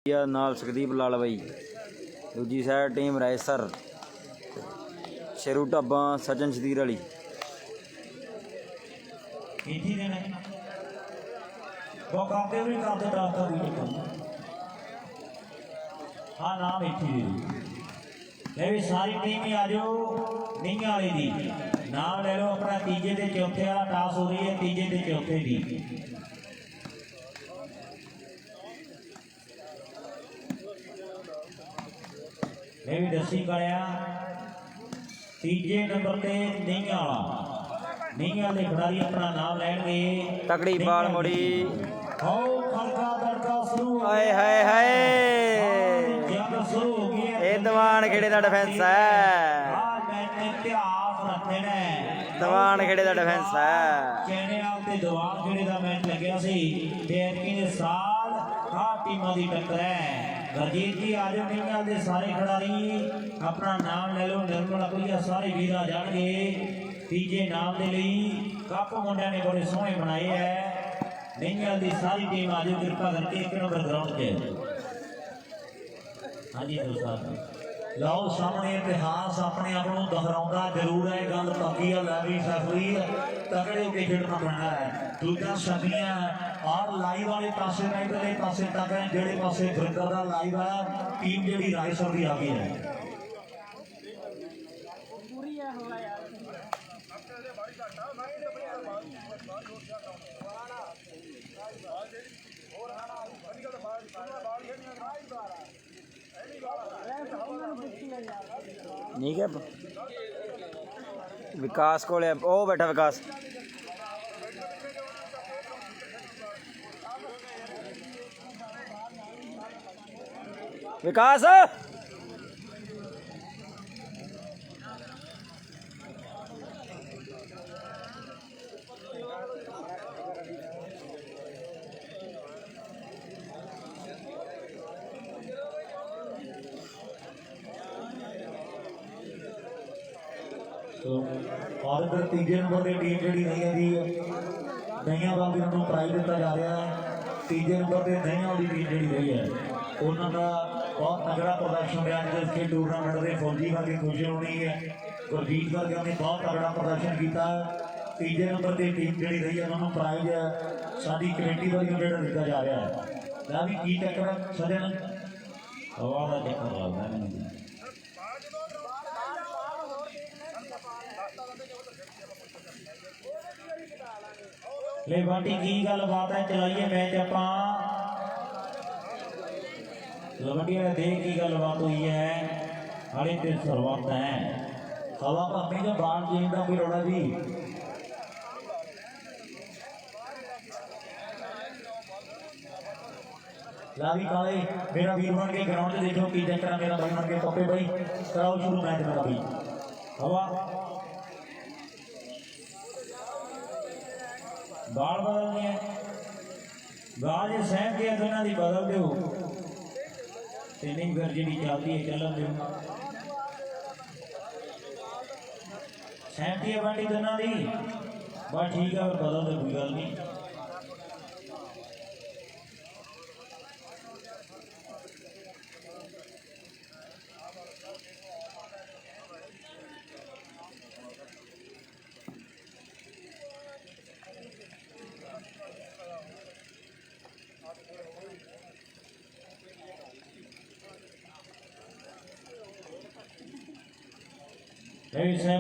नाल सुखदीप लाल बई, दूजी साइड टीम रायसर शेरू ढाबा सचिन शतीर वाली। सारी टीम ही आ जाओ नींगा वाली दी नाम ले लो अपना तीजे ते चौथे वाला टास हो रही है तीजे ते चौथे दी। मैं भी दसी करिया तीजे नंबर ते नींगा वाला नींगा वाले खिडारी अपना नाम लैणगे। तकड़ी बाल मोड़ी खड़का दड़का शुरू हाय हाय हाय शुरू हो गया। ये दवान खेड़े का डिफेंस है, दवान खेड़े का डिफेंस है। कहने आपके दवान खेड़े का मैच लग्या सी ते एतकी दे साल आ टीमां दी टक्कर है। गुरजीत जी आ जाओ नींगा दे सारे खिडारी अपना नाम ले लो। निर्मल अकुलिया सारे वीर आ जाणगे तीजे नाम दे लई। कप मुंडिया ने बड़े सोहने बनाए है। नींगा दी सारी टीम आ जाओ कृपा करके एक नंबर ग्राउंड ते। हाँ जी दोस्तों लाओ सामने इतिहास अपने आप को दोहराउंदा जरूर है। गल पक्की है लैवी सैफरी तगड़े होकर खेडना पैना है। दूजा सदियां और लाइव वाले पासे में इधरले पासे तक है जेड़े पासे फिरकर का लाइव है टीम जेड़ी रायसर की आ गई है। ठीक है विकास को ओ बैठा विकास विकास और फिर तीजे नंबर की टीम जी नहीं दी नई बाबी उन्होंने प्राइज दिता जा रहा है। तीजे नंबर पर नई वाली टीम जी रही है उन्होंने बहुत तगड़ा प्रदर्शन रहा जिसके टूरनामेंट में फौजी वर्गे खुश होनी है। गुरजीत वर्गे ने बहुत तगड़ा प्रदर्शन किया। तीजे नंबर की टीम जी रही है उन्होंने प्राइज साड़ी कमेटी वर्ग जो दिता जा रहा है। मैं भी की चक्कर सजन हवा का चक्कर लगता ले बाटी की गल बात है। चलाइए मैच अपा लवंडी ने देख की गल बात हुई है। हाले ते शुरुआत है हवा भाभी जो बाल चेंज का कोई रोड़ा जी लावी काले मेरा वीर बन के ग्राउंड देखो की चक्कर मेरा भाई बन के पप्पे भाई कराओ शुरू मैच मेरा भाई हवा बाल बदलने हैं बाल जो सहमती है दोनों की बदल दो नहीं फिर जी चलती है चलन दो सहमती है बाटी दोनों की बस ठीक है फिर बदल दो कोई गल नहीं।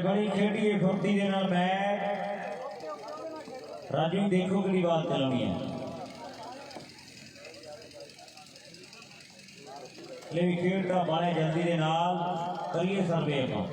बड़ी खेडी है फुर्ती के नाल मैच राजू देखो कि बात चलानी है लेकिन खेड का बाले जल्दी के नाल करिए सर्वे आप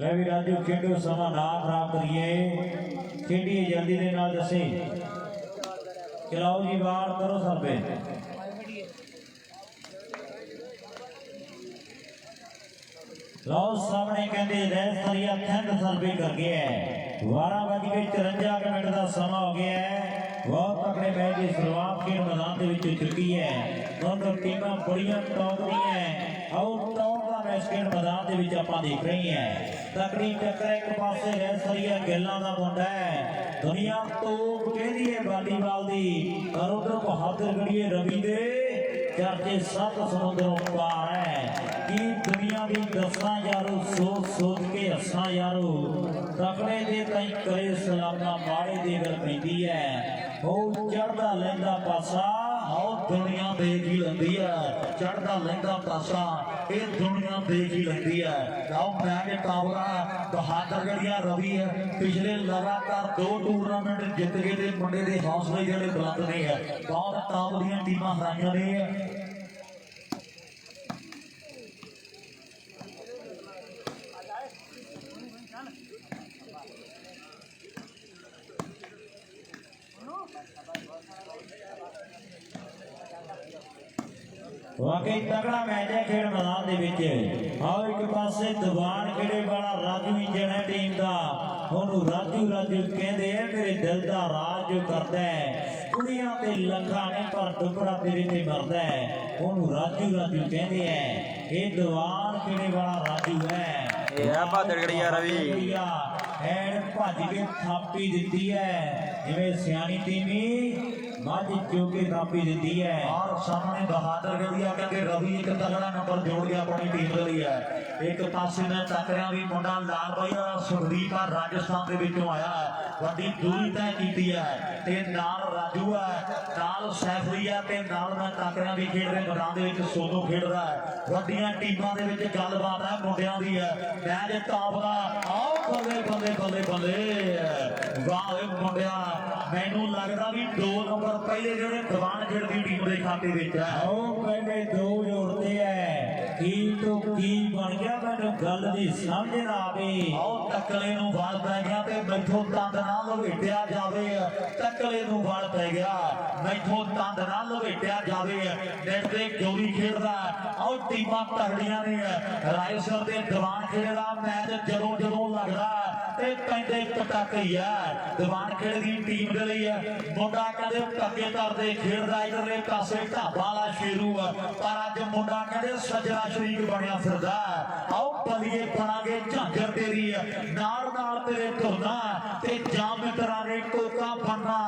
रवि राजू खेडो समा ना खराब करिए। ਖੇਡੀ ਜਾਂਦੀ ਦੇ ਨਾਲ ਦੱਸੇ। ਚਲਾਓ ਜੀ ਵਾਰ ਕਰੋ ਸਰਵੇ। ਲਓ ਸਾਹਮਣੇ ਕਹਿੰਦੇ ਰੈਸ ਸਰੀਆ ਥੰਦ ਸਰਵੇ ਕਰ ਗਿਆ ਹੈ। 12:54 ਮਿੰਟ ਦਾ ਸਮਾਂ ਹੋ ਗਿਆ ਹੈ। ਬਹੁਤ ਤਕੜੇ ਮੈਚ ਦੀ ਸ਼ੁਰੂਆਤ ਖੇਡ ਮੈਦਾਨ ਦੇ ਵਿੱਚ ਚੁੱਕੀ ਹੈ। ਦੋਨੋਂ ਟੀਮਾਂ ਬੜੀਆਂ ਟੌਪ ਦੀਆਂ ਹੈ। ਆਓ ਟੌਪ ਦਾ ਮੈਚ ਖੇਡ ਮੈਦਾਨ ਦੇ ਵਿੱਚ ਆਪਾਂ ਦੇਖ ਰਹੇ ਹਾਂ। ਤਕੜੀ ਟੱਕਰ ਇੱਕ ਪਾਸੇ ਰੈਸ ਸਰੀਆ ਗਿੱਲਾਂ ਦਾ ਮੁੰਡਾ ਹੈ। ਦੁਨੀਆ ਤੋਂ ਕਹਿੰਦੀ ਹੈ ਵਾਲੀਬਾਲ ਦੀ, ਪਰ ਉਧਰ ਬਹਾਦਰ ਗੜੀਏ ਰਵੀ ਦੇ ਚਰਚੇ 7 ਸਮੁੰਦਰੋਂ ਪਾਰ ਹੈ। ਕੀ ਦੁਨੀਆ ਦੀ ਦੱਸਾਂ ਯਾਰੋ, ਸੋਚ ਸੋਚ ਕੇ ਹੱਸਾਂ ਯਾਰੋ। ਤਕੜੇ ਦੇ ਤਾਈ ਕਰੇ ਸਲਾਮਾ, ਮਾੜੇ ਦੀ ਗੱਲ ਪੈਂਦੀ ਹੈ। ਉਹ ਚੜਦਾ ਲੈਂਦਾ ਪਾਸਾ, ਆਓ ਦੁਨੀਆ ਦੇਖ ਹੀ ਲੈਂਦੀ ਹੈ। ਚੜਦਾ ਲੈਂਦਾ ਪਾਸਾ ਇਹ ਦੁਨੀਆ ਦੇਖ ਹੀ ਲੈਂਦੀ ਹੈ। ਆਓ ਮੈਚ ਕਾਬਲਾ ਬਹਾਦਰ ਗੜੀਆ ਰਵੀ ਹੈ। ਪਿਛਲੇ ਲਗਾਤਾਰ 2 ਟੂਰਨਾਮੈਂਟ ਜਿੱਤ ਕੇ ਤੇ ਮੁੰਡੇ ਦੇ ਹੌਸਲੇ ਜਿਹੜੇ ਬੁਲੰਦ ਨੇ ਹੈ। ਬਹੁਤ ਟਾਪ ਦੀਆਂ ਟੀਮਾਂ ਹਰਾਈਆਂ ਨੇ। वाकई तगड़ा मैच है खेल मैदान दे विच। आओ एक पासे दीवान खेड़े वाला राजू इंजन है टीम का, ओनू राजू राजू कहते हैं। मेरे दिल का राज जो करता है कुड़ियां ते लखा नहीं पर टुकड़ा तेरे ते मरदा है, ओनू राजू राजू कहते हैं। ये दीवान खेड़े वाला राजू है। ये बहादुर गड़िया रवि एंड भज के थापी दी है जिवें सियानी टीमी मझ चौके थापी दी है। और सामने बहादुर गड़िया कहते रवि एक तगड़ा नंबर जोड़ गया अपनी टीम के लिए। एक पासे ने टकरिया भी मुंडा लाल भाई सुखदीप राजस्थान के विचों आया है, वड्डी दूरी तय की है। ते नाल राजू है, नाल सैफली है, ते नाल मैं टकरिया भी खेड रहे मैदान दे विच सोनू खेड रहा है। वड्डियां टीमां दे विच गलबात है मुंडियां दी है। मैच टॉप दा आओ बल्ले बल्ले बल्ले बल्ले वाह मुंडिया। मैनू लगदा भी 2 नंबर पहले जेडे दीवान खेड़ दी टीम दे खाते विच है। आओ पहले 2 जोड़ते हैं की तो की बन गया मैनू गल दी समझ ना आवे। आओ टकले नू वाल पै गया ते मैथों तंद ना लवेटिया जावे। टकले नू वाल पै गया मैथों तंद ना लवेटिया जावे। नेट ते गोली खेड़दा। आओ टीमां तगड़ियां ने। रायसर दे दीवान खेड़ दा मैच जदों जदों लगदा ते पैंदे पटाके ही है। दीवान खेड़ दी टीम दे लई मुंडा कहदे टके करदे खेड़दा इधरले पासे ढाबा वाला शेरू है, पर अज मुंडा कहदे सज्जरा शरीक बनया फिरदा। आओ बलिए बनांगे झांझर तेरी नाल नाल तेरे धुरना ते जां मित्रा ने कोका बनना,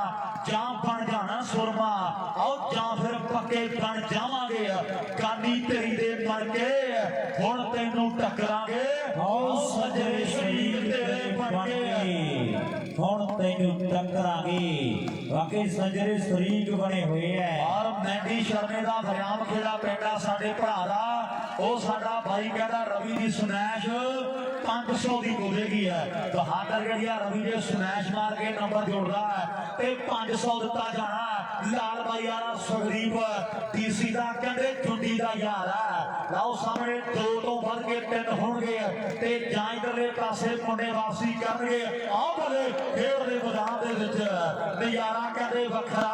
जां बन जाना सुरमा। आओ जां फिर पक्के बन जावांगे गानी तेरी दे बन के हुण तैनू टकरांगे। आओ सज्जरे शरीक तेरे बन के हुण तैनू टकरांगे। वाकई सज्जरे शरीक बने हुए हैं। और मैंडी शर्मे का बरियाम खेड़ा पेंडा साडे भरा दा ਉਹ ਸਾਡਾ ਭਾਈ ਕਹਿੰਦਾ ਰਵੀ ਦੀ ਸਮੈਸ਼ 500 ਦੀ ਹੋਵੇਗੀ ਹੈ। ਬਹਾਦਰ ਗੜੀਆ ਰਵੀ ਦੇ ਸਮੈਸ਼ ਮਾਰ ਕੇ ਨੰਬਰ ਜੋੜਦਾ ਤੇ 500 ਦਿੱਤਾ ਜਾਣਾ। ਲਾਲ ਬਾਈ ਵਾਲਾ ਸੁਖਦੀਪ ਡੀਸੀ ਦਾ ਕਹਿੰਦੇ ਚੁੰਡੀ ਦਾ ਯਾਰ ਹੈ। ਲਓ ਸਾਹਮਣੇ 2 ਤੋਂ ਵੱਧ ਕੇ 3 ਹੋਣਗੇ ਤੇ ਜਾਂ ਇਧਰਲੇ ਪਾਸੇ ਮੁੰਡੇ ਵਾਪਸੀ ਕਰਨਗੇ। ਆਹ ਬਲੇ ਖੇਡ ਦੇ ਮੈਦਾਨ ਦੇ ਵਿੱਚ ਨਜ਼ਾਰਾ ਕਹਿੰਦੇ ਵੱਖਰਾ।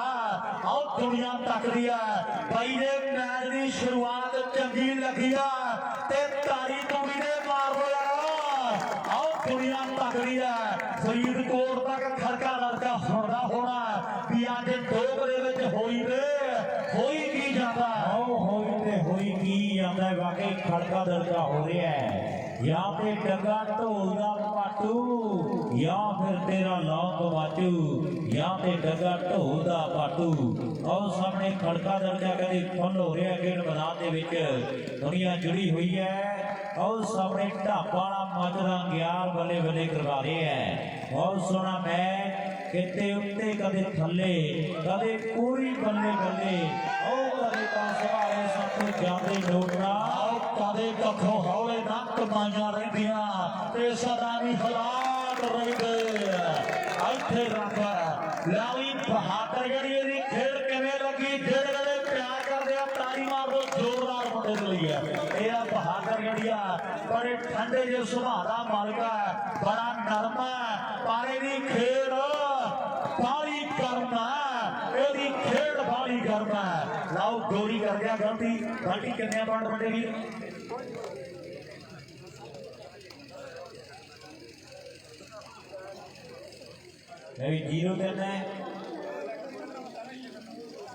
आओ दुनिया तकदी है भाई ने मैच की शुरुआत चंगी लगी है ते तारी तुड़ी ने मार दो यार। आओ दुनिया तकदी है फरीदकोट तक खड़का लड़का सुनदा होना भी अज 2 बजे विच होई की जाता। आओ होई की जाता। वाकई खड़का दड़का हो रहा है। या ते डंगा ढोल दा पाटू या फिर तेरा लौंग वाचू, या ते डंगा ढोल दा पाटू। और सामने खड़का दड़का कहते फुल हो रहा है खेड मैदान दे विच। दुनिया जुड़ी हुई है। और सामने ढाबा वाला माजरा ग्यार बल्ले बल्ले करवा रहे हैं। बहुत सोहना मैच किते उत्ते कदे थल्ले कदे कोई बल्ले बल्ले। और कदे पास वाले सब जाते नोटना कदे कखों हौले ना कमाइयां रहिंदियां ते सदा भी हालात रहिंदे। इत्थे रख लावी बहादुर गड़िए दी खेड किवें लगी। जेड़े जेड़े प्यार करदे आ ताली मार दो जोरदार मुंडे दे लई है। ये बहादुर गड़िया बड़े ठंडे जे सुभाਅ दा मालक है, बड़ा नरम है, पर इहदी खेड ਬਾਲੀ ਗਰਮ ਹੈ, ਇਹਦੀ ਖੇਡ ਬਾਲੀ ਗਰਮ ਹੈ। ਲਓ ਗੋਰੀ ਕਰ ਗਿਆ ਗਲਤੀ। ਬਾਕੀ ਕਿੰਨੇ ਪੁਆਇੰਟ ਵੱਡੇ ਵੀਰ? ਇਹ ਵੀ 0 ਦਿਨ ਹੈ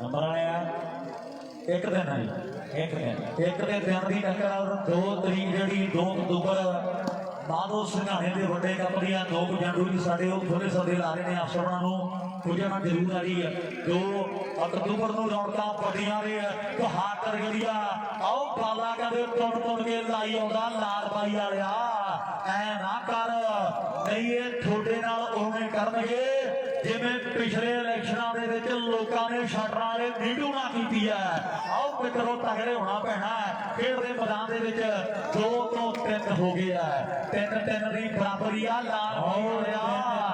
ਨੰਬਰ ਆਇਆ ਇੱਕ ਦਿਨ ਹੈ ਇੱਕ ਦਿਨ ਇੱਕ ਦੇ ਦਿਨ ਦੀ ਟੱਕਰ 2 ਤਰੀਕ ਜਿਹੜੀ 2 ਅਕਤੂਬਰ ਬਾਦੋ ਸਿੰਘਾਣੇ ਦੇ ਵੱਡੇ ਕੱਪ ਦੀਆਂ 2 ਜੰਡੂ ਜੀ ਸਾਡੇ ਉਹ ਥੋੜੇ ਸੌਦੇ ਲਾ ਰਹੇ ਨੇ ਅਫਸਰਾਂ ਨੂੰ ਕੁਝ ਨਾ ਜ਼ਰੂਰ ਆ ਰਹੀ ਹੈ। 2 ਅਕਤੂਬਰ ਨੂੰ ਰੌਣਕਾਂ ਵੱਡੀਆਂ ਨੇ ਬਹਾਦਰ ਗੜੀਆ ਆਓ ਬਾਲਾ ਕਹਿੰਦੇ ਟੁੱਟ ਕੇ ਲਾਈ ਆਉਂਦਾ ਲਾਲ ਬਾਈ ਵਾਲਿਆ ਐ ਨਾ ਕਰ ਨਹੀਂ ਇਹ ਤੁਹਾਡੇ ਨਾਲ ਉਵੇਂ ਕਰਨਗੇ ਜਿਵੇਂ ਪਿਛਲੇ ਇਲੈਕਸ਼ਨਾਂ ਦੇ ਵਿੱਚ ਲੋਕਾਂ ਨੇ ਸ਼ਟਰਾਂ ਵਾਲੇ ਵੀਡੀਓ ਨਾ ਕੀਤੀ ਹੈ। ਆਓ ਮਿੱਤਰੋ ਤਗੜੇ ਹੋਣਾ ਪੈਣਾ। ਖੇਡ ਦੇ ਮੈਦਾਨ ਦੇ ਵਿੱਚ 2 ਤੋਂ 3 ਹੋ ਗਏ ਆ 3-3 ਦੀ ਬਰਾਬਰੀ ਆ ਲਾਲ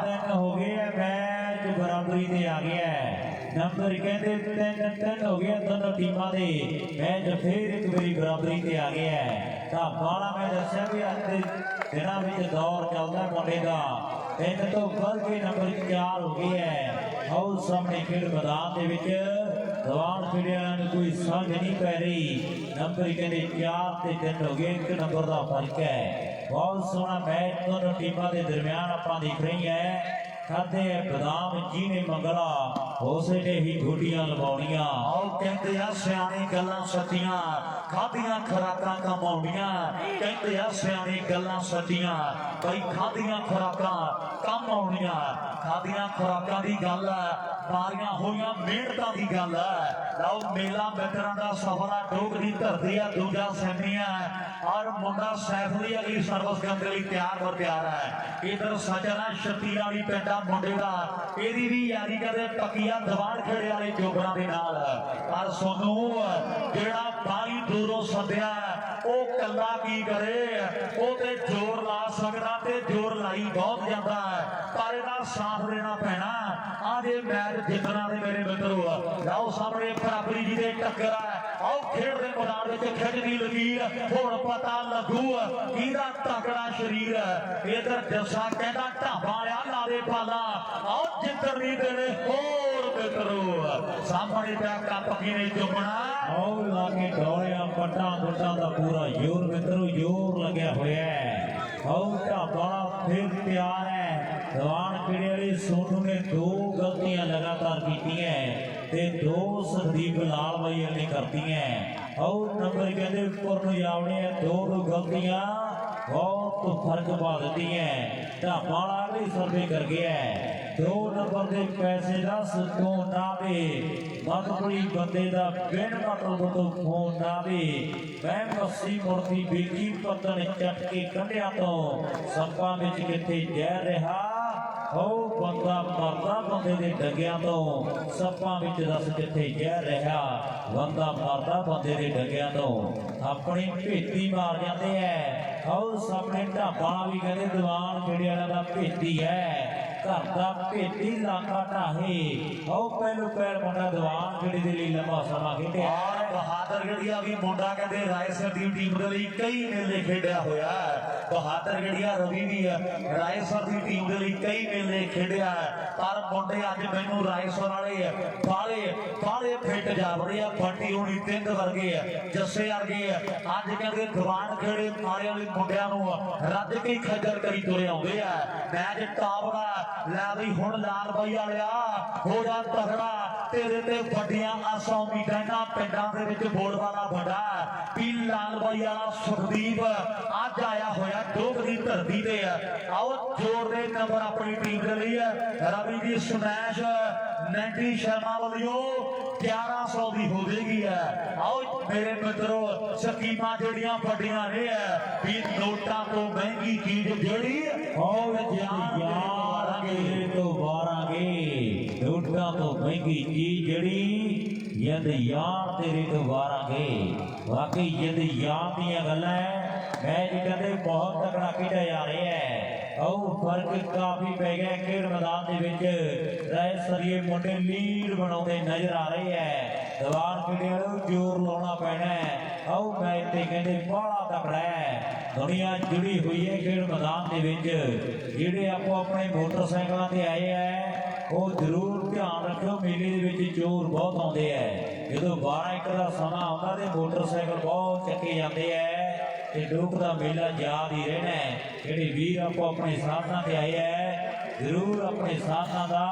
ਤਿੰਨ ਹੋ ਗਏ ਹੈ ਮੈਚ ਬਰਾਬਰੀ ਤੇ ਆ ਗਿਆ ਹੈ। ਨੰਬਰ ਕਹਿੰਦੇ 3-3 ਹੋ ਗਿਆ ਦੋਨੋਂ ਟੀਮਾਂ ਦੇ। ਮੈਚ ਫੇਰ ਇੱਕ ਵਾਰੀ ਬਰਾਬਰੀ ਤੇ ਆ ਗਿਆ ਹੈ। ਤਾਂ ਬਾਲਾ ਮੈਂ ਦੱਸਿਆ ਵੀ ਅੱਜ ਦੇ ਦਿਨਾਂ ਵਿੱਚ ਦੌਰ ਚੱਲਦਾ ਮੁੰਡੇ ਦਾ 3 ਤੋਂ ਵੱਧ ਕੇ ਨੰਬਰ 4 ਹੋ ਗਏ ਹੈ। ਆਓ ਸਾਹਮਣੇ ਖੇਡ ਮੈਦਾਨ ਦੇ ਵਿੱਚ ਦੀਵਾਨ ਖੇਡਿਆਂ ਨੂੰ ਕੋਈ ਸਮਝ ਨਹੀਂ ਪੈ ਰਹੀ। ਨੰਬਰ ਕਹਿੰਦੇ 4 ਤੇ 3 ਹੋ ਗਏ, 1 ਨੰਬਰ ਦਾ ਫਰਕ ਹੈ। ਬਹੁਤ ਸੋਹਣਾ ਮੈਚ ਦੋਨੋਂ ਟੀਮਾਂ ਦੇ ਦਰਮਿਆਨ ਆਪਾਂ ਦੇਖ ਰਹੇ ਹੈ। ਖਾਦੇ ਬਦਾਮ ਜੀ ਨੇ ਮੰਗਲਾ ਉਸੇ ਨੇ ਹੀ ਗੋਡੀਆਂ ਲਵਾਉਣੀਆਂ। ਆਓ ਕਹਿੰਦੇ ਆ ਸਿਆਣੀ ਗੱਲਾਂ ਸੱਚੀਆਂ ਖਾਦੀਆਂ ਖੁਰਾਕਾਂ ਕਮਾਉਣੀਆਂ। ਕਹਿੰਦੇ ਆ ਸਿਆਣੀ ਗੱਲਾਂ ਸੱਚੀਆਂ ਬਈ ਖਾਦੀਆਂ ਖੁਰਾਕਾਂ ਕੰਮ ਆਉਣੀਆਂ। ਖਾਦੀਆਂ ਖੁਰਾਕਾਂ ਦੀ ਗੱਲ ਹੈ, ਮਾਰੀਆਂ ਹੋਈਆਂ ਮਿਹਨਤਾਂ ਦੀ ਗੱਲ ਹੈ। ਲਓ ਮੇਲਾ ਮਿੱਤਰਾਂ ਦਾ ਸਫਰ ਆ ਡੋਗ ਦੀ ਧਰਤੀ ਆ ਦੂਜਾ ਸੈਮੀਆਂ ਔਰ ਮੁੰਡਾ ਸੈਫ ਦੀ ਅਗਲੀ ਸਰਵਿਸ ਕਰਨ ਦੇ ਲਈ ਤਿਆਰ ਹੈ। ਇਧਰ ਸਜਣਾ ਛੱਤੀ ਵਾਲੀ ਪਿੰਡਾ ਮੁੰਡੇ ਦਾ ਇਹਦੀ ਵੀ ਯਾਰੀ ਕਦੇ ਪੱਕੀ ਆ ਦੀਵਾਨ ਖੇੜੇ ਵਾਲੇ ਜੋਗਰਾਂ ਦੇ ਨਾਲ। ਪਰ ਸੋਨੂੰ ਜਿਹੜਾ ਬਾਈ ਦੂਰੋਂ ਸੱਦਿਆ ਉਹ ਕੱਲਾ ਕੀ ਕਰੇ, ਉਹ ਤੇ ਜ਼ੋਰ ਲਾ ਸਕਦਾ ਤੇ ਜ਼ੋਰ ਲਾਈ ਬਹੁਤ ਜਾਂਦਾ ਹੈ ਪਰ ਇਹਦਾ ਸਾਥ ਦੇਣਾ ਪੈਣਾ। ਆ ਜੇ ਮੈਚ ਜਿੱਤਣਾ ਦੇ ਮੇਰੇ ਮਿੱਤਰੋ ਲਓ ਸਾਹਮਣੇ ਬਰਾਬਰੀ ਜੀ ਦੇ ਟੱਕਰ ਹੈ। ਆਓ ਖੇਡ ਦੇ ਮੈਦਾਨ ਵਿੱਚ ਖਿੱਚਦੀ ਲਕੀਰ ਹੁਣ ਪਤਾ ਲੱਗੂ ਕਿਹਦਾ ਤਕੜਾ ਸਰੀਰ ਹੈ। ਇਧਰ ਜੱਸਾ ਕਹਿੰਦਾ ਢਾਬਾ ਵਾਲਿਆ ਲਾਦੇ ਪਾਲਾ ਆਓ ਜਿੱਤਣ ਨਹੀਂ ਦੇਣੇ ਹੋਰ ਮਿੱਤਰੋ ਸਾਹਮਣੇ ਪਿਆ ਕੱਪ ਕਿਨੇ ਚੁੰਮਣਾ। ਆਓ ਲਾ ਕੇ ਡੋਲਿਆ ਪੱਟਾਂ ਦੁੱਟਾਂ ਦਾ ਪੂਰਾ ਜ਼ੋਰ ਮਿੱਤਰੋ ਜ਼ੋਰ ਲੱਗਿਆ ਹੋਇਆ ਹੈ। ਆਓ ਢਾਬਾ ਫਿਰ ਤਿਆਰ ਹੈ। ਦੀਵਾਨ ਖੇੜੇ ਵਾਲੇ ਸੋਨੂ ਨੇ 2 ਗਲਤੀਆਂ ਲਗਾਤਾਰ ਕੀਤੀਆਂ ਤੇ 2 ਸੰਦੀਪ ਲਾਲ ਬਾਈ ਨੇ ਕਰਤੀਆਂ। ਆਓ ਨੰਬਰ ਕਹਿੰਦੇ ਉੱਪਰ ਨੂੰ ਜਾਵਣੇ 2 ਗਲਤੀਆਂ ਬਹੁਤ ਫਰਕ ਪਾ ਦਿੱਤੀਆਂ। ਢਾਬਾ ਵਾਲਾ ਵੀ ਸਰਵੇ ਕਰ ਗਿਆ 2 ਨੰਬਰ ਦੇ ਪੈਸੇ ਦਾ ਸੁੱਤੋਂ ਨਾ ਵੀ ਮਗਪੁਰੀ ਬੰਦੇ ਦਾ ਬਿਨ ਮਤਲਬ ਤੋਂ ਫੋਨ ਨਾ ਵੀ ਮੈਂ ਮੱਸੀ ਮੁਰਦੀ ਬੀਜੀ ਪਤਨ ਚੱਟ ਕੇ ਕੰਢਿਆਂ ਤੋਂ ਸੰਪਾਂ ਵਿੱਚ ਕਿੱਥੇ ਜਹਿ ਰਿਹਾ ਹੋ ਬੰਦਾ ਮਰਦਾ ਬੰਦੇ ਦੇ ਡੰਗਿਆਂ ਤੋਂ ਸੱਪਾਂ ਵਿੱਚ ਦੱਸ ਕਿੱਥੇ ਜਹਿ ਰਿਹਾ ਬੰਦਾ ਮਰਦਾ ਬੰਦੇ ਦੇ ਡੰਗਿਆਂ ਤੋਂ ਆਪਣੀ ਭੇਤੀ ਮਾਰ ਜਾਂਦੇ ਐ। ਆਓ ਸਾਹਮਣੇ ਢਾਬਾ ਵੀ ਕਹਿੰਦੇ ਦੀਵਾਨ ਖੇੜੇ ਵਾਲਾ ਦਾ ਭੇਤੀ ਹੈ ਘਰ ਦਾ ਭੇਤੀ ਲਾਕਾ ਢਾਹੇ। ਆਓ ਪਹਿਲੂ ਪੈਰ ਮੁੰਡਾ ਦੀਵਾਨ ਖੇੜੇ ਦੇ ਲਈ ਲੰਬਾ ਸਮਾਂ ਖੇਡਿਆ ਔਰ ਬਹਾਦਰ ਗੜੀਆ ਵੀ ਮੁੰਡਾ ਕਹਿੰਦੇ ਰਾਏਸਰ ਦੀ ਟੀਮ ਦੇ ਲਈ ਕਈ ਮੇਲੇ ਖੇਡਿਆ ਹੋਇਆ ਹੈ। ਬਹਾਦਰ ਗੜੀਆ ਰਵੀ ਵੀ ਰਾਏਸਰ ਦੀ ਟੀਮ ਦੇ ਲਈ ਕਈ ਮੇਲੇ ਖੇਡਿਆ ਪਰ ਮੁੰਡੇ ਅੱਜ ਮੈਨੂੰ ਰਾਏਸਰ ਵਾਲੇ ਬਾਲੇ ਫਿੱਟ ਜਾਵੜੇ ਆ। ਫੱਟੀ ਹੋਣੀ ਤਿੰਗ ਵਰਗੇ ਆ ਜੱਸੇ ਵਰਗੇ ਅੱਜ ਕਹਿੰਦੇ ਦੀਵਾਨ ਖੇੜੇ ਮਾਰੇ ਵਾਲੇ ਮੁੰਡਿਆਂ ਨੂੰ ਰੱਜ ਕੇ ਖੱਜਲ ਕਰੀ ਤੁਰੇ ਆਉਂਦੇ ਆ। ਮੈਚ ਟਾਪ ਦਾ ਲੈ ਵੀ ਹੁਣ ਲਾਲ ਬਾਈ ਵਾਲਿਆ ਹੋ ਜਾ ਤਗੜਾ ਤੇਰੇ ਤੇ ਵੱਡੀਆਂ ਆਸਾਂ ਉਮੀਦਾਂ ਇਹਨਾਂ ਪਿੰਡਾਂ ਦੇ ਵਿੱਚ ਬੋਲ ਵਾਲਾ ਵੱਡਾ ਵੀ ਲਾਲ ਬਾਈ ਵਾਲਾ ਸੁਖਦੀਪ ਅੱਜ ਆਇਆ ਹੋਇਆ ਡੋਗ ਦੀ ਧਰਤੀ ਤੇ। ਆਓ ਜੋਰ ਦੇ ਨੰਬਰ ਆਪਣੀ ਟੀਮ ਦੇ ਲਈ ਰਵੀ ਦੀ ਸਮੈਸ਼ 90 ਸ਼ਰਮਾ ਵੱਲੋਂ 1100 ਦੀ ਹੋ ਜਾਏਗੀ। ਆਓ ਮੇਰੇ ਮਿੱਤਰੋ ਸਕੀਮਾਂ ਜਿਹੜੀਆਂ ਵੱਡੀਆਂ ਨੇ ਵੀ ਨੋਟਾਂ ਤੋਂ ਮਹਿੰਗੀ ਚੀਜ਼ ਜਿਹੜੀ ਆਓ ਯਾਰ ਤੋਂ ਵਾਰਾਂਗੇ ਨੋਟਾਂ ਤੋਂ ਮਹਿੰਗੀ ਚੀਜ਼ ਜਿਹੜੀ ਯਦ ਯਾਰ ਤੇਰੇ ਤੋਂ ਵਾਰਾਂਗੇ। ਵਾਕਈ ਯਦ ਯਾਰ ਦੀਆਂ ਗੱਲਾਂ ਮੈਚ ਕਹਿੰਦੇ ਬਹੁਤ ਤਕੜਾ ਖੇਡਿਆ ਜਾ ਰਿਹਾ ਹੈ। ਆਓ ਫਰਕ ਕਾਫੀ ਪੈ ਗਿਆ ਖੇਡ ਮੈਦਾਨ ਦੇ ਵਿੱਚ ਰਾਏਸਰੀਏ ਮੁੰਡੇ ਲੀਡ ਬਣਾਉਂਦੇ ਨਜ਼ਰ ਆ ਰਹੇ ਹੈ। ਦੀਵਾਨ ਖੇੜੇ ਵਾਲੇ ਜ਼ੋਰ ਲਾਉਣਾ ਪੈਣਾ ਹੈ। ਆਓ ਮੈਚ ਤੇ ਕਹਿੰਦੇ ਬਾਹਲਾ ਤਕੜਾ ਹੈ। ਦੁਨੀਆ ਜੁੜੀ ਹੋਈ ਹੈ ਖੇਡ ਮੈਦਾਨ ਦੇ ਵਿੱਚ। ਜਿਹੜੇ ਆਪੋ ਆਪਣੇ ਮੋਟਰਸਾਈਕਲਾਂ ਤੇ ਆਏ ਹੈ ਉਹ ਜ਼ਰੂਰ ਧਿਆਨ ਰੱਖਿਓ, ਮੇਲੇ ਦੇ ਵਿੱਚ ਚੋਰ ਬਹੁਤ ਆਉਂਦੇ ਹੈ। ਜਦੋਂ 12-1 ਦਾ ਸਮਾਂ ਆਉਂਦਾ ਤੇ ਮੋਟਰਸਾਈਕਲ ਬਹੁਤ ਚੱਕੇ ਜਾਂਦੇ ਹੈ ਤੇ ਲੋਕ ਦਾ ਮੇਲਾ ਯਾਦ ਹੀ ਰਹਿਣਾ ਹੈ। ਜਿਹੜੇ ਵੀਰ ਆਪੋ ਆਪਣੇ ਸਾਧਨਾਂ ਤੇ ਆਏ ਹੈ ਜ਼ਰੂਰ ਆਪਣੇ ਸਾਧਨਾਂ ਦਾ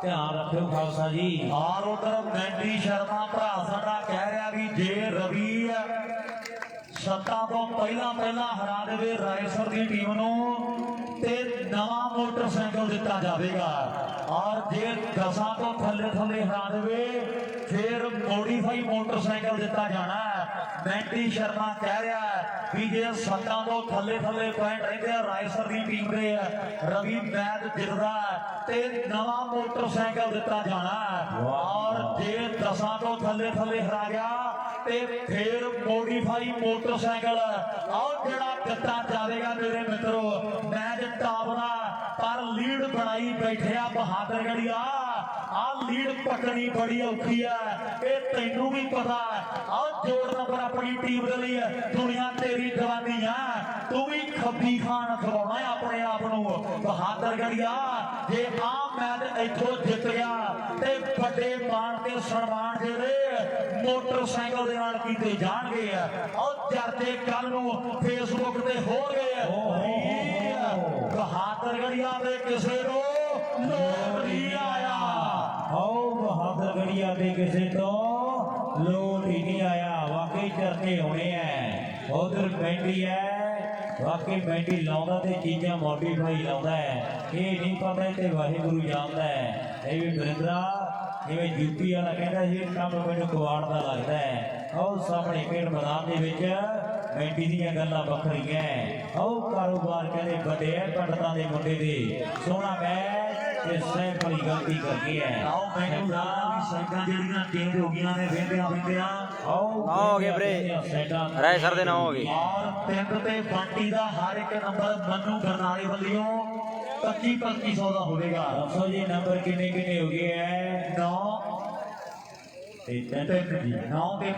ਧਿਆਨ ਰੱਖਿਓ ਖਾਲਸਾ ਜੀ। ਔਰ ਉਧਰ ਮੈਂਡੀ ਸ਼ਰਮਾ ਭਰਾ ਸਾਡਾ ਕਹਿ ਰਿਹਾ ਵੀ ਜੇ ਰਵੀ ਸੱਤਾਂ ਤੋਂ ਪਹਿਲਾਂ ਹਰਾ ਦੇਵੇ ਰਾਏਸਰ ਦੀ ਟੀਮ ਨੂੰ ਤੇ ਨਵਾਂ ਮੋਟਰਸਾਈਕਲ ਦਿੱਤਾ ਜਾਵੇਗਾ। ਔਰ ਜੇ 10 ਤੋਂ ਥੱਲੇ ਹਰਾ ਦੇਵੇ ਫਿਰ ਮੋਡੀਫਾਈ ਮੋਟਰਸਾਈਕਲ ਦਿੱਤਾ ਜਾਣਾ। ਮੈਂਡੀ ਸ਼ਰਮਾ ਕਹਿ ਰਿਹਾ ਵੀ ਜੇ 7 ਤੋਂ ਥੱਲੇ ਪੁਆਇੰਟ ਰਹਿੰਦੇ ਆ ਰਾਏਸਰ ਦੀ ਟੀਮ ਦੇ ਰਵੀ ਮੈਚ ਜਿੱਤਦਾ ਤੇ ਨਵਾਂ ਮੋਟਰਸਾਈਕਲ ਦਿੱਤਾ ਜਾਣਾ। ਔਰ ਜੇ 10 ਤੋਂ ਥੱਲੇ ਹਰਾ ਗਿਆ ਤੇ ਫਿਰ ਮੋਡੀਫਾਈ ਮੋਟਰਸਾਈਕਲ ਆਹ ਜਿਹੜਾ ਦਿੱਤਾ ਜਾਵੇਗਾ। ਮੇਰੇ ਮਿੱਤਰੋ ਮੈਚ ਟਾਪ ਦਾ ਪਰ ਲੀਡ ਬਣਾਈ ਬੈਠਿਆ ਬਹਾਦਰਗੜੀਆ। ਆਹ ਲੀਡ ਪਕੜਨੀ ਬੜੀ ਔਖੀ ਆ, ਇਹ ਤੈਨੂੰ ਵੀ ਪਤਾ। ਆਹ ਜੋੜ ਨੰਬਰ ਆਪਣੀ ਟੀਮ ਦੇ ਲਈ ਦੁਨੀਆ ਤੇਰੀ ਜਵਾਨੀ ਆ, ਤੂੰ ਵੀ ਖੱਬੀ ਖਾਨ ਖਵਾਉਣਾ ਆਪਣੇ ਆਪ ਨੂੰ ਬਹਾਦਰਗੜੀਆ। ਜੇ ਆਹ ਮੈਚ ਇੱਥੋਂ ਜਿੱਤ ਗਿਆ ਤੇ ਵੱਡੇ ਮਾਣ ਤੇ ਸਨਮਾਨ ਜਿਹੜੇ ਮੋਟਰਸਾਈਕਲ ਦੇ ਨਾਲ ਕੀਤੇ ਜਾਣਗੇ। ਆਹ ਚਰਚੇ ਕੱਲ ਨੂੰ ਫੇਸਬੁੱਕ ਤੇ ਹੋਣਗੇ। ਬਹਾਦਰਗੜੀਆ ਦੇ ਕਿਸੇ ਨੂੰ ਲੋੜ ਨਹੀਂ ਆਇਆ। ਆਓ ਬਹਾਦਰਗੜੀਆ ਦੇ ਕਿਸੇ ਤੋਂ ਲੋਟ ਹੀ ਨਹੀਂ ਆਇਆ। ਵਾਕਈ ਚਰਚੇ ਹੋਣੇ ਹੈ। ਉਧਰ ਬੈਂਡੀ ਹੈ, ਵਾਕਈ ਬੈਂਡੀ ਲਾਉਂਦਾ ਤੇ ਚੀਜ਼ਾਂ ਮੋਡੀਫਾਈ ਲਾਉਂਦਾ ਹੈ। ਇਹ ਨਹੀਂ ਪਤਾ ਤੇ ਵਾਹਿਗੁਰੂ ਜਾਣਦਾ ਹੈ। ਇਹ ਵੀ ਬਰਿੰਦਰਾ ਜਿਵੇਂ ਯੂਪੀ ਵਾਲਾ ਕਹਿੰਦਾ ਸੀ ਕੰਮ ਮੈਨੂੰ ਕੁਆੜ ਦਾ ਲੱਗਦਾ ਹੈ। ਆਓ ਸਾਹਮਣੇ ਖੇਡ ਮੈਦਾਨ ਦੇ ਵਿੱਚ ਬੈਂਡੀ ਦੀਆਂ ਗੱਲਾਂ ਵੱਖਰੀਆਂ। ਆਓ ਕਾਰੋਬਾਰ ਕਹਿੰਦੇ ਵੱਡੇ ਹੈ ਪੰਡਤਾਂ ਦੇ ਮੁੰਡੇ ਦੇ। ਸੋਹਣਾ ਮੈਚ ਤੇ ਸਹਿਬ ਵਾਲੀ ਗਲਤੀ ਕਰਦੀ ਹੈ। ਆਓ ਮੈਨੂੰ ਲੱਗਦਾ ਵੀ ਸਾਈਡਾਂ ਜਿਹੜੀਆਂ ਚੇਂਜ ਹੋ ਗਈਆਂ ਨੇ ਵੇਂਦਿਆਂ ਆਓ ਨਾ ਹੋ ਗਏ ਵੀਰੇ, ਰਾਏਸਰ ਦੇ ਨਾ ਹੋ ਗਏ। ਔਰ ਪਿੰਡ ਤੇ ਬੰਟੀ ਦਾ ਹਰ ਇੱਕ ਨੰਬਰ ਮੰਨੂ ਬਰਨਾਲੇ ਵੱਲੋਂ 2500 ਦਾ ਹੋਵੇਗਾ। ਦੱਸੋ ਜੀ ਨੰਬਰ ਕਿੰਨੇ ਹੋ ਗਏ ਹੈ? 9 ਤੇ 3 ਜੀ 9 ਤੇ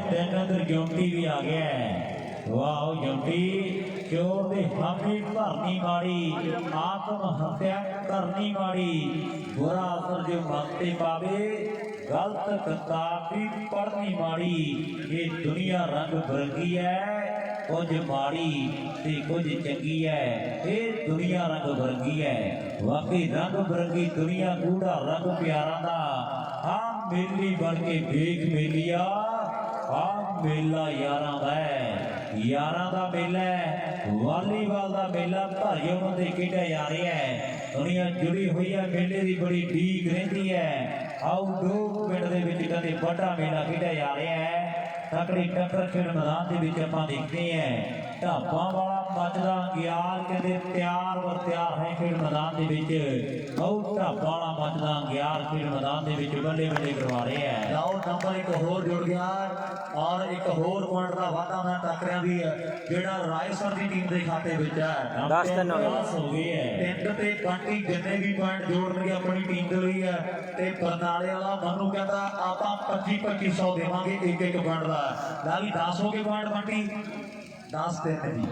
3 ਅੰਦਰ ਗਿਣਤੀ ਵੀ ਆ ਗਿਆ ਹੈ। ਵਾਹ ਗਿਣਤੀ ਚੋਰ ਦੇ ਹਾਮੀ ਭਰਨੀ ਮਾੜੀ, ਆਤਮ ਹੱਤਿਆ ਕਰਨੀ ਮਾੜੀ, ਬੁਰਾ ਅਸਰ ਜੋ ਮਨ ਤੇ ਪਾਵੇ, ਗਲਤ ਕਿਤਾਬ ਵੀ ਪੜ੍ਹਨੀ ਮਾੜੀ। ਇਹ ਦੁਨੀਆ ਰੰਗ ਬਰੰਗੀ ਹੈ, ਕੁਝ ਮਾੜੀ ਤੇ ਕੁਝ ਚੰਗੀ ਹੈ। ਇਹ ਦੁਨੀਆ ਰੰਗ ਬਰੰਗੀ ਹੈ, ਵਾਕਈ ਰੰਗ ਬਰੰਗੀ ਦੁਨੀਆ, ਗੂੜਾ ਰੰਗ ਪਿਆਰਾਂ ਦਾ। ਹਾਂ ਮੇਲੀ ਬਣ ਕੇ ਵੇਖ ਮੇਲੀਆ, ਆਹ ਮੇਲਾ ਯਾਰਾਂ ਦਾ ਹੈ, ਯਾਰਾਂ ਦਾ ਮੇਲਾ ਹੈ, ਵਾਲੀਬਾਲ ਦਾ ਮੇਲਾ। ਭਾਰੀਓ ਬੰਦੇ ਖੇਡਿਆ ਜਾ ਰਿਹਾ ਹੈ, ਦੁਨੀਆ ਜੁੜੀ ਹੋਈ ਹੈ, ਮੇਲੇ ਦੀ ਬੜੀ ਢੀਕ ਰਹਿੰਦੀ ਹੈ। ਆਊਟਡੋਰ ਪਿੰਡ ਦੇ ਵਿੱਚ ਕਦੇ ਵੱਡਾ ਮੇਲਾ ਖੇਡਿਆ ਜਾ ਰਿਹਾ ਹੈ। ਤਕੜੀ ਟੱਕਰ ਖੇਡ ਮੈਦਾਨ ਦੇ ਵਿੱਚ ਆਪਾਂ ਦੇਖਦੇ ਹਾਂ ਢਾਬਾਂ ਵਾਲਾ ਮੱਚਦਾ ਗਿਆਲ ਕਹਿੰਦੇ ਤਿਆਰ ਹੈ ਖੇਡ ਮੈਦਾਨ ਦੇ ਵਿੱਚ। ਆਓ ਢਾਬਾਂ ਵਾਲਾ ਮੱਚਦਾ ਗਿਆਲ ਖੇਡ ਮੈਦਾਨ ਦੇ ਵਿੱਚ ਬੱਲੇ ਕਰਵਾ ਰਹੇ ਹੈ। ਲਓ ਨੰਬਰ ਇੱਕ ਹੋਰ ਜੁੜ ਗਿਆ ਔਰ ਇੱਕ ਹੋਰ ਪੁਆਇੰਟ ਦਾ ਵਾਅਦਾ ਮੈਂ ਤੱਕ ਰਿਹਾ ਵੀ ਜਿਹੜਾ ਰਾਏਸਰ ਦੀ ਟੀਮ ਦੇ ਖਾਤੇ ਵਿੱਚ ਹੈ। 10 ਹੋ ਗਏ ਹੈ। ਪਿੰਡ ਤੇ ਬੰਟੀ ਜਿੰਨੇ ਵੀ ਪੁਆਇੰਟ ਜੋੜਨਗੇ ਆਪਣੀ ਟੀਮ ਦੇ ਲਈ ਹੈ ਤੇ ਬਰਨਾਲੇ ਵਾਲਾ ਮੈਨੂੰ ਕਹਿੰਦਾ ਆਪਾਂ 2500 ਦੇਵਾਂਗੇ ਇੱਕ ਪੁਆਇੰਟ ਦਾ। ਲਾ ਵੀ 10 ਹੋ ਗਏ ਪੁਆਇੰਟ ਬੰਟੀ, 10 3 ਜੀ।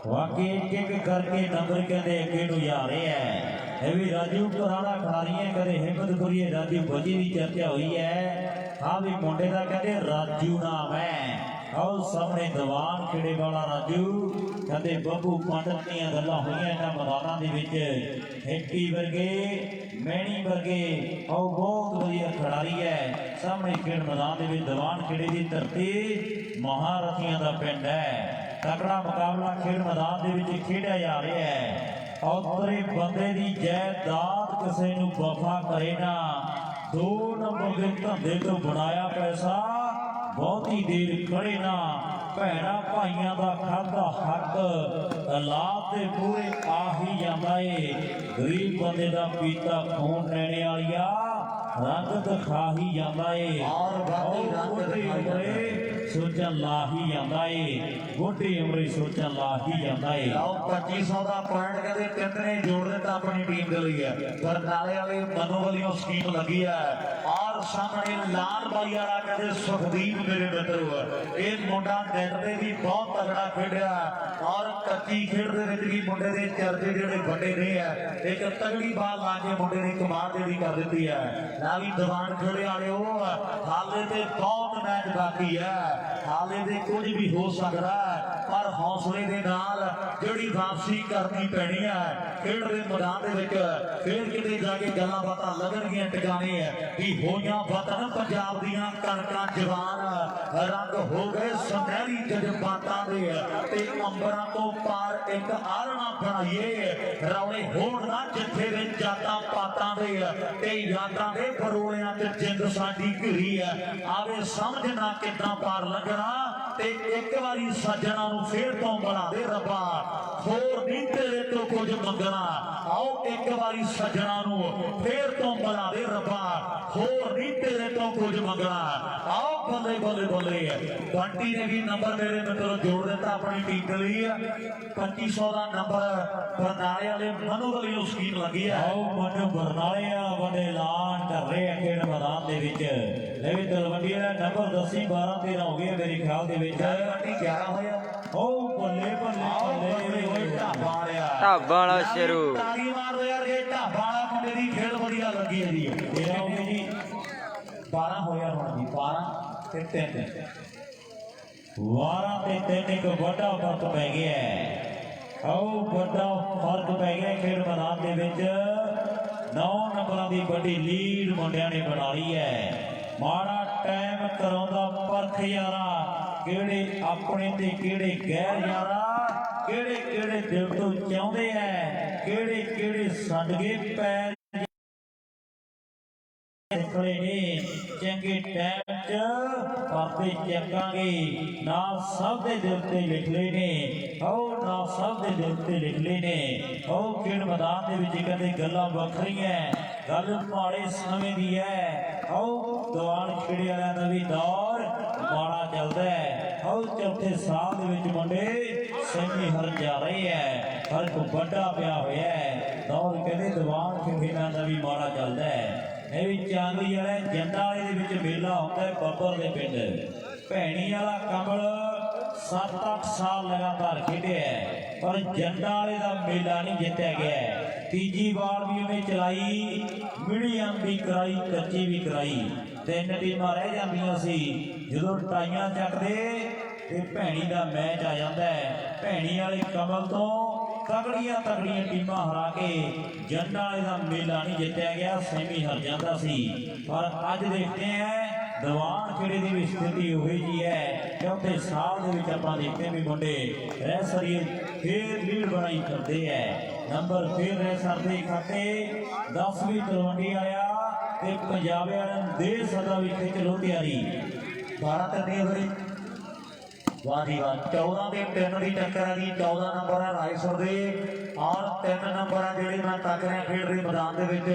ਵਾਕਈ ਇੱਕ ਕਰਕੇ ਨੰਬਰ ਕਹਿੰਦੇ ਅੱਗੇ ਨੂੰ ਜਾ ਰਹੇ ਹੈ। ਇਹ ਵੀ ਰਾਜੂ ਪੁਰਾਣਾ ਖਿਡਾਰੀਆਂ ਕਦੇ ਹਿੰਮਤਪੁਰੀਏ ਰਾਜੂ ਬੱਜੀ ਦੀ ਚਰਚਾ ਹੋਈ ਹੈ। ਆ ਵੀ ਮੁੰਡੇ ਦਾ ਕਹਿੰਦੇ ਰਾਜੂ ਨਾਮ ਹੈ। ਆਓ ਸਾਹਮਣੇ ਦੀਵਾਨ ਖੇੜੇ ਵਾਲਾ ਰਾਜੂ ਕਹਿੰਦੇ ਬੱਬੂ ਪੰਡਤ ਦੀਆਂ ਗੱਲਾਂ ਹੋਈਆਂ ਇਹਨਾਂ ਮੈਦਾਨਾਂ ਦੇ ਵਿੱਚ। ਹੈਪੀ ਵਰਗੇ ਮੈਣੀ ਵਰਗੇ ਆਓ ਬਹੁਤ ਵਧੀਆ ਖਿਡਾਰੀ ਹੈ। ਸਾਹਮਣੇ ਖੇਡ ਮੈਦਾਨ ਦੇ ਵਿੱਚ ਦੀਵਾਨ ਖੇੜੇ ਦੀ ਧਰਤੀ ਮਹਾਰਥੀਆਂ ਦਾ ਪਿੰਡ ਹੈ। ਤਕੜਾ ਮੁਕਾਬਲਾ ਖੇਡ ਮੈਦਾਨ ਦੇ ਵਿੱਚ ਖੇਡਿਆ ਜਾ ਰਿਹਾ ਹੈ। ਔਤਰੇ ਬੰਦੇ ਦੀ ਜਾਇਦਾਦ ਕਿਸੇ ਨੂੰ ਵਫਾ ਕਰੇ ਨਾ, 2 ਨੰਬਰ ਦੇ ਧੰਦੇ ਤੋਂ ਬਣਾਇਆ ਪੈਸਾ ਬਹੁਤੀ ਦੇਰ ਖੜੇ ਨਾ, ਭੈਣਾ ਭਾਈਆਂ ਦਾ ਖਾਦਾ ਹੱਕ ਔਲਾਦ ਦੇ ਪੂਰੇ ਆ ਹੀ ਜਾਂਦਾ ਏ। ਗਰੀਬ ਬੰਦੇ ਦਾ ਪੀਤਾ ਖੂਨ ਲੈਣੇ ਵਾਲਿਆ ਰੰਗ ਦਿਖਾ ਹੀ ਜਾਂਦਾ ਏ। ਔਰ ਰੰਗ ਦਿਖਾਈ ਸੋਚਣ ਲਾ ਹੀ ਜਾਂਦਾ ਏ ਬੁੱਢੀ ਉਮਰੇ ਸੋਚਣ ਲਾ ਹੀ ਜਾਂਦਾ ਏ। ਆਓ 2500 ਦਾ ਪੁਆਇੰਟ ਕਹਿੰਦੇ ਤਿੰਨ ਨੇ ਜੋੜ ਦਿੱਤਾ ਆਪਣੀ ਟੀਮ ਦੇ ਲਈ ਹੈ। ਬਰਨਾਲੇ ਵਾਲੇ ਮਨੋ ਵੱਲੋਂ ਸਕੀਮ ਲੱਗੀ ਹੈ ਔਰ ਸਾਹਮਣੇ ਲਾਲ ਬਾਈ ਵਾਲਾ ਕਹਿੰਦੇ ਸੁਖਦੀਪ ਮੇਰੇ ਮਿੱਤਰੋ ਇਹ ਮੁੰਡਾ ਨੈਟ ਤੇ ਵੀ ਬਹੁਤ ਤਗੜਾ ਖੇਡਿਆ ਔਰ ਕੱਚੀ ਖੇਡ ਦੇ ਵਿੱਚ ਵੀ ਮੁੰਡੇ ਦੇ ਚਰਚੇ ਜਿਹੜੇ ਵੱਡੇ ਨੇ ਹੈ। ਇੱਕ ਤਗੜੀ ਬਾਲ ਲਾ ਕੇ ਮੁੰਡੇ ਨੇ ਕਮਾਲ ਜਿਹੜੀ ਕਰ ਦਿੱਤੀ ਹੈ। ਨਾ ਵੀ ਦੀਵਾਨ ਖੇੜੇ ਵਾਲਿਓ ਹਾਲੇ ਤੇ ਬਹੁਤ ਮੈਚ ਬਾਕੀ ਹੈ, ਹਾਲੇ ਦੇ ਕੁਝ ਵੀ ਹੋ ਸਕਦਾ ਪਰ ਹੌਸਲੇ ਦੇ ਨਾਲ ਜਿਹੜੀ ਵਾਪਸੀ ਕਰਨੀ ਪੈਣੀ ਹੈ ਖੇਡ ਦੇ ਮੈਦਾਨ ਦੇ ਵਿੱਚ। ਫੇਰ ਕਿਤੇ ਜਾ ਕੇ ਗੱਲਾਂ ਬਾਤਾਂ ਲੱਗਣਗੀਆਂ ਟਿਕਾਣੇ ਵੀ ਹੋਈਆਂ ਵਤਨ ਪੰਜਾਬ ਦੀਆਂ ਕਣਕਾਂ ਜਵਾਨ ਰੰਗ ਹੋ ਗਏ ਸੁਨਹਿਰੀ ਜਜ਼ਬਾਤਾਂ ਦੇ ਤੇ ਅੰਬਰਾਂ ਤੋਂ ਪਾਰ ਇੱਕ ਆਲਣਾ ਬਣਾਈਏ ਰੌਲੇ ਹੋਣ ਨਾ ਜਿੱਥੇ ਵਿੱਚ ਜਾਤਾਂ ਪਾਤਾਂ ਦੇ ਤੇ ਯਾਦਾਂ ਦੇ ਬਰੋਲਿਆਂ ਤੇ ਜਿੰਦ ਸਾਡੀ ਘਿਰੀ ਹੈ ਆਵੇ ਸਮਝਣਾ ਕਿੱਦਾਂ ਪਾਰ ਲੱਗਣਾ ਤੇ ਇੱਕ ਵਾਰੀ ਸੱਜਣਾ ਨੂੰ ਫੇਰ ਤੋਂ ਬਣਾ ਦੇ ਰੱਬਾ ਹੋਰ ਨਹੀਂ ਤੇਰੇ ਤੋਂ ਕੁਝ ਮੰਗਣਾ। ਆਓ ਇੱਕ ਵਾਰੀ ਸੱਜਣਾ ਨੂੰ ਫੇਰ ਤੋਂ ਬਣਾ ਦੇ ਰੱਬਾ ਹੋਰ ਨਹੀਂ ਤੇਰੇ ਤੋਂ ਕੁਝ ਮੰਗਣਾ। ਆਓ ਬੱਲੇ ਬੱਲੇ ਬੱਲੇ ਬੰਟੀ ਨੇ ਵੀ ਨੰਬਰ ਮੇਰੇ ਮਿੱਤਰੋ ਜੋੜ ਦਿੱਤਾ ਆਪਣੀ ਟੀਮ ਦੇ ਲਈ 2500 ਦਾ ਨੰਬਰ ਬਰਨਾਲੇ ਵਾਲੇ ਮਨੂ ਵੱਲੋਂ ਸਕੀਮ ਲੱਗੀ ਹੈ। ਆਓ ਮਨੂ ਬਰਨਾਲੇ ਆ ਵੱਡੇ ਐਲਾਨ ਕਰ ਰਹੇ ਆ ਖੇਡ ਮੈਦਾਨ ਦੇ ਵਿੱਚ। ਲੈ ਵੀ ਤਲਵੰਡੀ ਦਾ ਨੰਬਰ ਦੱਸੀ 12 13 ਹੋ ਗਏ ਮੇਰੇ ਖਿਆਲ ਦੇ ਵਿੱਚ। ਬੰਟੀ 11 ਹੋਇਆ ਓ ਬੱਲੇ ਬੱਲੇ ਬੱਲੇ ਢਾਬਾ ਵਾਲਿਆ ਢਾਬਾ ਵਾਲਾ ਸ਼ੇਰੂ ਤਾੜੀ ਮਾਰੋ ਯਾਰ ਇਹ ਢਾਬਾ ਵਾਲਾ ਮੁੰਡੇ ਦੀ ਖੇਡ ਵਧੀਆ ਲੱਗੀ ਹੈ ਜੀ। ਤੇਰਾ ਹੋ ਗਿਆ ਜੀ 12 ਹੋਇਆ ਹੁਣ ਜੀ 12 ਤੇ 3 12 ਤੇ 3 ਇੱਕ ਵੱਡਾ ਫਰਕ ਪੈ ਗਿਆ ਹੈ। ਆਓ ਵੱਡਾ ਫਰਕ ਪੈ ਗਿਆ ਖੇਡ ਮੈਦਾਨ ਦੇ ਵਿੱਚ। 9 ਨੰਬਰਾਂ ਦੀ ਵੱਡੀ ਲੀਡ ਮੁੰਡਿਆਂ ਨੇ ਬਣਾ ਲਈ ਹੈ। ਮਾੜਾ ਟਾਈਮ ਕਰਾਉਂਦਾ ਪਰਖ ਯਾਰਾ ਕਿਹੜੇ ਆਪਣੇ ਤੇ ਕਿਹੜੇ ਗੈਰ ਯਾਰਾ ਕਿਹੜੇ ਕਿਹੜੇ ਦਿਲ ਤੋਂ ਚਾਹੁੰਦੇ ਐ ਕਿਹੜੇ ਕਿਹੜੇ ਸੰਡਗੇ ਪੈਰ ਖੜੇ ਨੇ ਚੰਗੇ ਟਾਈਮ 'ਚ ਪਾਪੇ ਚੱਕਾਂਗੇ ਨਾਲ ਸਭ ਦੇ ਦਿਲ ਤੇ ਲਿਖ ਲਏ ਨੇ। ਆਓ ਨਾਲ ਸਭ ਦੇ ਦਿਲ ਤੇ ਲਿਖ ਲਏ ਨੇ। ਆਓ ਖੇਡ ਮੈਦਾਨ ਦੇ ਵਿੱਚ ਕਹਿੰਦੇ ਗੱਲਾਂ ਵੱਖਰੀਆਂ ਗੱਲ ਮਾੜੇ ਸਮੇਂ ਦੀ ਹੈ। ਆਓ ਦੀਵਾਨ ਖੇੜੇ ਵਾਲਿਆਂ ਦਾ ਵੀ ਦੌਰ ਮਾੜਾ ਚੱਲਦਾ ਹੈ। ਆਓ ਚੌਥੇ ਸਾਲ ਦੇ ਵਿੱਚ ਮੁੰਡੇ ਸੈਮੀ ਹਰ ਜਾ ਰਹੇ ਹੈ ਫਰਕ ਵੱਡਾ ਪਿਆ ਹੋਇਆ ਹੈ। ਦੌਰ ਕਹਿੰਦੇ ਦੀਵਾਨ ਖੇਡਾਂ ਦਾ ਵੀ ਮਾੜਾ ਚੱਲਦਾ ਹੈ। ਇਹ ਵੀ ਚਾਂਦਲੀ ਵਾਲੇ ਜੰਡਾ ਵਾਲੇ ਦੇ ਵਿੱਚ ਮੇਲਾ ਹੁੰਦਾ ਹੈ ਬੱਬਰ ਦੇ ਪਿੰਡ। ਭੈਣੀ ਵਾਲਾ ਕਮਲ 7-8 ਸਾਲ ਲਗਾਤਾਰ ਖੇਡਿਆ ਪਰ ਜੰਡਾ ਵਾਲੇ ਦਾ ਮੇਲਾ ਨਹੀਂ ਜਿੱਤਿਆ ਗਿਆ। ਤੀਜੀ ਵਾਰ ਵੀ ਉਹਨੇ ਚਲਾਈ ਮੀਡੀਅਮ ਵੀ ਕਰਾਈ ਕੱਚੀ ਵੀ ਕਰਾਈ। 3 ਟੀਮਾਂ ਰਹਿ ਜਾਂਦੀਆਂ ਸੀ ਜਦੋਂ ਟਾਈਆਂ ਚੱਕਦੇ ਤੇ ਭੈਣੀ ਦਾ ਮੈਚ ਆ ਜਾਂਦਾ ਹੈ। ਭੈਣੀ ਵਾਲੇ ਕਮਲ ਤੋਂ ਤਗੜੀਆਂ ਟੀਮਾਂ ਹਰਾ ਕੇ ਜੰਡਾ ਵਾਲੇ ਦਾ ਮੇਲਾ ਨਹੀਂ ਜਿੱਤਿਆ ਗਿਆ ਸੈਮੀ ਹਾਰ ਜਾਂਦਾ ਸੀ। ਪਰ ਅੱਜ ਦੇਖਦੇ ਆ ਦੀਵਾਨ ਖੇੜੇ ਦੀ ਵੀ ਸਥਿਤੀ ਉਹੀ ਜੀ ਹੈ। ਚੌਥੇ ਸਾਲ ਦੇ ਵਿੱਚ ਆਪਾਂ ਦੇਖਦੇ ਵੀ ਮੁੰਡੇ ਰਹਿ ਸਰੀਏ ਫੇਰ ਲੀਡ ਬਣਾਈ ਕਰਦੇ ਹੈ। ਨੰਬਰ ਫੇਰ ਰਹਿ ਸਰਦੇ ਖਾਤੇ 10ਵੀਂ ਤਲਵੰਡੀ ਆਇਆ ਤੇ ਪੰਜਾਬ ਵਾਲਿਆਂ ਨੂੰ ਦੇ ਸਦਾ ਵੀ ਖਿੱਚ ਲੋ ਤਿਆਰੀ 12 ਤੇ ਨਹੀਂ ਹੋਈ ਵਾਹ ਜੀ ਵਾਹ 14 ਦੇ 3 ਦੀ ਟੱਕਰ ਆ ਜੀ। 14 ਨੰਬਰ ਹੈ ਰਾਏਸਰ ਦੇ ਔਰ 3 ਨੰਬਰ ਆ ਜਿਹੜੇ ਮੈਂ ਤੱਕ ਰਿਹਾ ਖੇਡ ਦੇ ਮੈਦਾਨ ਦੇ ਵਿੱਚ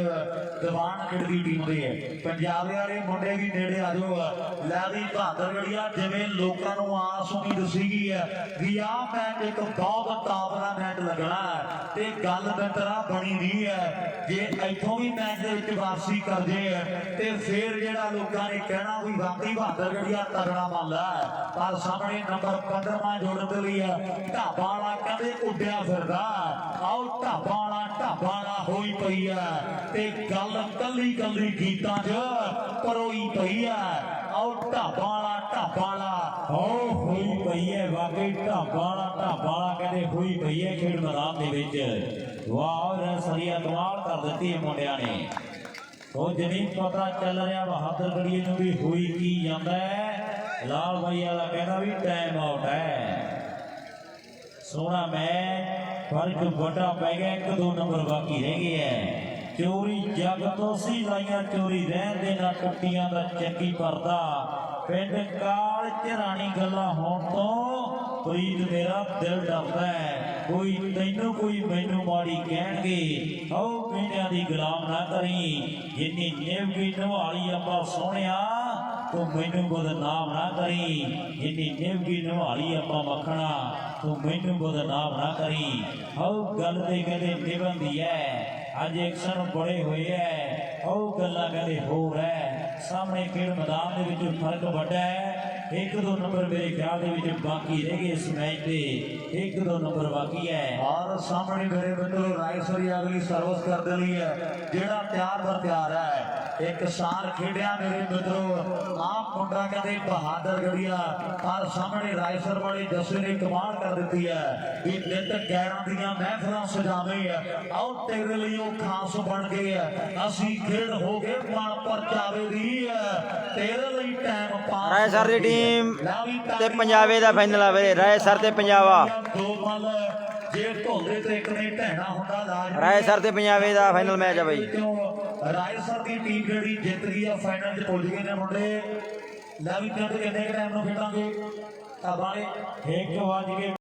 ਦੀਵਾਨ ਖੇਡ ਦੀ ਟੀਮ ਦੇ ਹੈ। ਪੰਜਾਬ ਵਾਲੇ ਮੁੰਡੇ ਵੀ ਨੇੜੇ ਆ ਜਾਓ। ਲੈ ਵੀ ਬਹਾਦਰਗੜੀਆ ਜਿਵੇਂ ਲੋਕਾਂ ਨੂੰ ਆਸ ਉਮੀਦ ਸੀਗੀ ਹੈ ਵੀ ਆਹ ਮੈਚ ਇੱਕ ਬਹੁਤ ਟਾਪ ਦਾ ਮੈਚ ਲੱਗਣਾ ਤੇ ਗੱਲ ਬਿੰਤਰਾ ਬਣੀ ਨਹੀਂ ਹੈ। ਜੇ ਇੱਥੋਂ ਵੀ ਮੈਚ ਦੇ ਵਿੱਚ ਵਾਪਸੀ ਕਰਦੇ ਤੇ ਫਿਰ ਜਿਹੜਾ ਲੋਕਾਂ ਨੇ ਕਹਿਣਾ ਵੀ ਵਾਕਈ ਬਹਾਦਰਗੜੀਆ ਤਗੜਾ ਮਾਲਾ ਪਰ ਸਾਹਮਣੇ ਨੰਬਰ 15ਵਾਂ ਜੋੜਨ ਦੇ ਲਈ ਢਾਬਾ ਵਾਲਾ ਕਹਿੰਦੇ ਉੱਡਿਆ ਫਿਰਦਾ। ਆਓ ਢਾਬਾ ਵਾਲਾ ਹੋਈ ਪਈ ਹੈ ਤੇ ਗੱਲ ਕੱਲੀ ਕੱਲੀ ਗੀਤਾਂ 'ਚ ਪਰੋਈ ਪਈ ਹੈ। ਆਓ ਢਾਬਾ ਵਾਲਾ ਹੋਈ ਪਈ ਹੈ ਵਾਕਈ ਢਾਬਾ ਵਾਲਾ ਕਹਿੰਦੇ ਹੋਈ ਪਈ ਹੈ ਖੇਡ ਮੈਦਾਨ ਦੇ ਵਿੱਚ। ਵਾਹ ਸਰੀਆ ਕਮਾਲ ਕਰ ਦਿੱਤੀ ਹੈ ਮੁੰਡਿਆਂ ਨੇ। ਉਹ ਜਨੀ ਪਤਾ ਚੱਲ ਰਿਹਾ ਬਹਾਦਰਗੜੀਏ ਨੂੰ ਵੀ ਹੋਈ ਕੀ ਜਾਂਦਾ ਹੈ। ਲਾਲ ਬਾਈ ਵਾਲਾ ਕਹਿੰਦਾ ਵੀ ਟਾਈਮ ਆਊਟ ਹੈ। ਸੋਹਣਾ ਮੈਚ ਫਰਕ ਵੱਡਾ ਪੈ ਗਿਆ 1-2 ਨੰਬਰ ਬਾਕੀ ਰਹਿ ਗਏ ਹੈ। ਚੋਰੀ ਜੱਗ ਤੋਂ ਸੀ ਲਾਈਆਂ ਚੋਰੀ ਰਹਿਣ ਦੇ ਨਾ ਟੁੱਟੀਆਂ ਦਾ ਚੰਗੀ ਪਰਦਾ ਪਿੰਡ ਕਾਲ ਝਰਾਣੀ ਗੱਲਾਂ ਹੋਣ ਤੋਂ ਪ੍ਰੀਤ ਮੇਰਾ ਦਿਲ ਡਰਦਾ ਹੈ। ਕੋਈ ਤੈਨੂੰ ਕੋਈ ਮੈਨੂੰ ਮਾੜੀ ਕਹਿਣਗੇ ਆਓ ਪਿੰਡਿਆਂ ਦੀ ਗੁਲਾਮ ਨਾ ਕਰੀ ਜਿੰਨੀ ਨਿਭੀ ਨਿਵਾਲੀ ਆਪਾਂ ਸੋਹਣਿਆ ਤੂੰ ਮੈਨੂੰ ਬਦਨਾਮ ਨਾ ਕਰੀ ਜਿੰਨੀ ਨਿਭਗੀ ਨਿਭਾਲੀ ਆਪਾਂ ਮੱਖਣਾ ਤੂੰ ਮੈਨੂੰ ਬਦਨਾਮ ਨਾ ਕਰੀ ਹਉ ਗੱਲ ਤੇ ਕਹਿੰਦੇ ਨਿਭੰਦੀ ਐ ਅੱਜ ਐਕਸ਼ਨ ਬੜੇ ਹੋਏ ਐ ਉਹ ਗੱਲਾਂ ਕਹਿੰਦੇ ਹੋਰ ਐ ਸਾਹਮਣੇ ਖੇਡ ਮੈਦਾਨ ਦੇ ਵਿੱਚ ਫਰਕ ਵੱਡਾ ਹੈ 1-2 ਨੰਬਰ ਮੇਰੇ ਖਿਆਲ ਦੇ ਵਿੱਚ ਬਾਕੀ ਰਹਿ ਗਏ ਇਸ ਮੈਚ ਦੇ 1-2 ਨੰਬਰ ਬਾਕੀ ਹੈ ਔਰ ਸਾਹਮਣੇ ਮੇਰੇ ਮਿੱਤਰੋ ਰਾਏਸਰੀ ਅਗਲੀ ਸਰਵਿਸ ਕਰਦੇ ਲਈ ਹੈ ਜਿਹੜਾ ਤਿਆਰ ਬਰ ਤਿਆਰ ਹੈ ਇੱਕ ਸਾਲ ਖੇਡਿਆ ਮੇਰੇ ਮਿੱਤਰੋ ਆਪ ਮੁੰਡਾ ਕਹਿੰਦੇ ਬਹਾਦਰ ਗੜੀਆ ਪਰ ਸਾਹਮਣੇ ਰਾਏਸਰ ਵਾਲੇ ਜੱਸੇ ਨੇ ਕਮਾਲ ਕਰ ਦਿੱਤੀ ਹੈ ਵੀ ਨਿੱਤ ਗੈਰਾਂ ਦੀਆਂ ਮਹਿਫਲਾਂ ਸਜਾਵੇਂ ਆਓ ਤੇਰੇ ਲਈ ਉਹ ਖਾਸ ਬਣ ਗਏ ਅਸੀਂ ਖੇਡ ਹੋ ਗਏ ਮਨ ਪਰਚਾਵੇ ਦੀ ਤੇਰੇ ਲਈ ਟਾਈਮ ਪਾਸ ਰਾਏਸਰ ਦੀ ਟੀਮ ਤੇ ਪੰਜਾਬੇ ਦਾ ਫਾਈਨਲ ਆ ਵੀਰੇ ਰਾਏਸਰ ਤੇ ਪੰਜਾਬਾ ਦੋ ਮੱਲ ਜੇ ਢੋਲੇ ਤੇ ਇੱਕ ਨੇ ਢਹਿਣਾ ਹੁੰਦਾ ਲਾਜ ਰਾਏਸਰ ਤੇ ਪੰਜਾਬੇ ਦਾ ਫਾਈਨਲ ਮੈਚ ਆ ਬਾਈ ਰਾਏਸਰ ਦੀ ਟੀਮ ਜਿਹੜੀ ਜਿੱਤ ਗਈ ਆ ਫਾਈਨਲ 'ਚ ਪੁੱਜ ਗਏ ਨੇ ਮੁੰਡੇ ਲੈ ਵੀ ਕਿੰਨੇ ਟਾਈਮ ਨੂੰ ਖੇਡਾਂਗੇ ਤਾਂ ਬਾਲੇ 1 ਵਜ ਕੇ